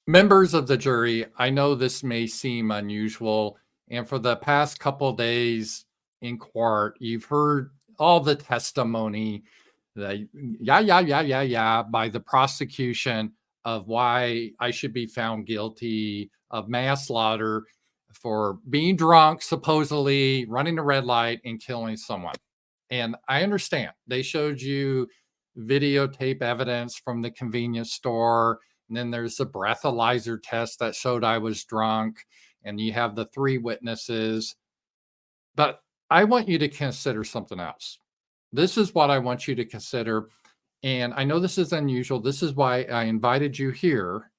Members of the jury, I know this may seem unusual, and for the past couple days in court, you've heard all the testimony, the yeah, by the prosecution of why I should be found guilty of manslaughter for being drunk, supposedly running a red light and killing someone. And I understand they showed you videotape evidence from the convenience store, and then there's the breathalyzer test that showed I was drunk, and you have the three witnesses. But I want you to consider something else. This is what I want you to consider. And I know this is unusual. This is why I invited you here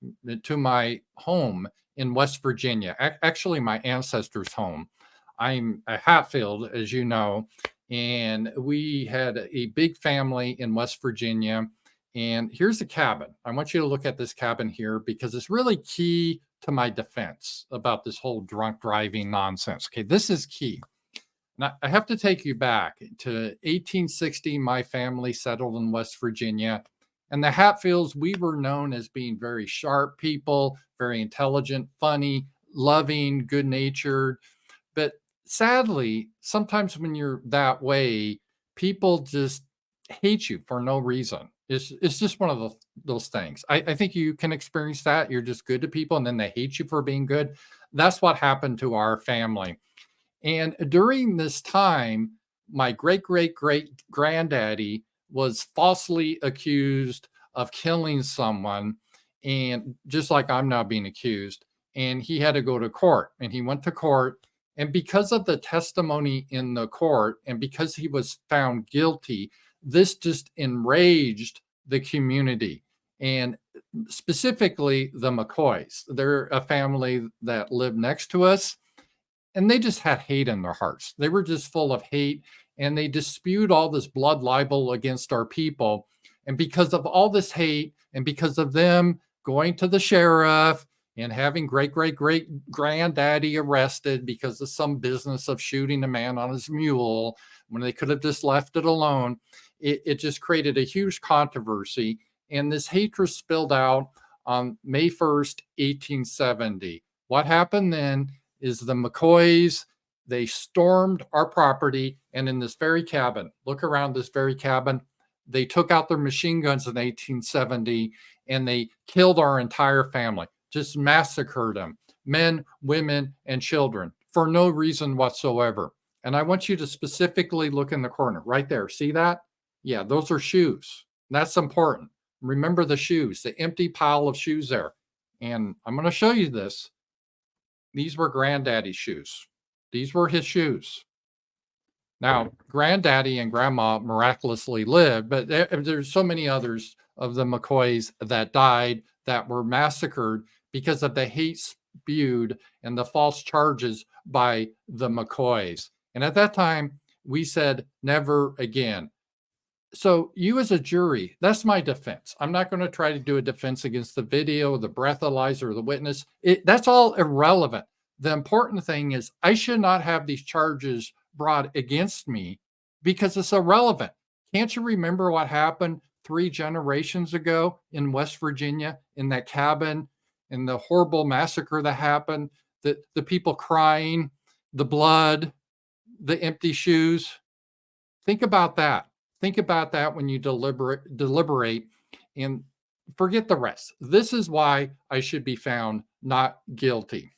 to my home in West Virginia, actually, my ancestors' home. I'm a Hatfield, as you know, and we had a big family in West Virginia. And here's a cabin. I want you to look at this cabin here because it's really key to my defense about this whole drunk driving nonsense. Okay, this is key. Now, I have to take you back to 1860. My family settled in West Virginia. And the Hatfields, we were known as being very sharp people, very intelligent, funny, loving, good natured. But sadly, sometimes when you're that way, people just hate you for no reason. It's just one of those things. I think you can experience that. You're just good to people and then they hate you for being good. That's what happened to our family. And during this time, my great granddaddy was falsely accused of killing someone, and just like I'm now being accused, and he had to go to court. And he went to court, and because of the testimony in the court, and because he was found guilty, this just enraged the community, and specifically the McCoys. They're a family that lived next to us, and they just had hate in their hearts. They were just full of hate, and they dispute all this blood libel against our people. And because of all this hate, and because of them going to the sheriff and having great granddaddy arrested because of some business of shooting a man on his mule when they could have just left it alone, it just created a huge controversy. And this hatred spilled out on May 1st, 1870. What happened then is the McCoys, they stormed our property, and in this very cabin, look around this very cabin, they took out their machine guns in 1870 and they killed our entire family, just massacred them, men, women, and children for no reason whatsoever. And I want you to specifically look in the corner right there. See that? Yeah, those are shoes. That's important. Remember the shoes, the empty pile of shoes there. And I'm going to show you this. These were granddaddy's shoes. These were his shoes. Now, granddaddy and grandma miraculously lived, but there's so many others of the McCoys that died, that were massacred because of the hate spewed and the false charges by the McCoys. And at that time, we said, never again. So you as a jury, that's my defense. I'm not going to try to do a defense against the video, the breathalyzer, or the witness. That's all irrelevant. The important thing is I should not have these charges brought against me because it's irrelevant. Can't you remember what happened 3 generations ago in West Virginia in that cabin, and the horrible massacre that happened, the people crying, the blood, the empty shoes? Think about that. Think about that when you deliberate, and forget the rest. This is why I should be found not guilty.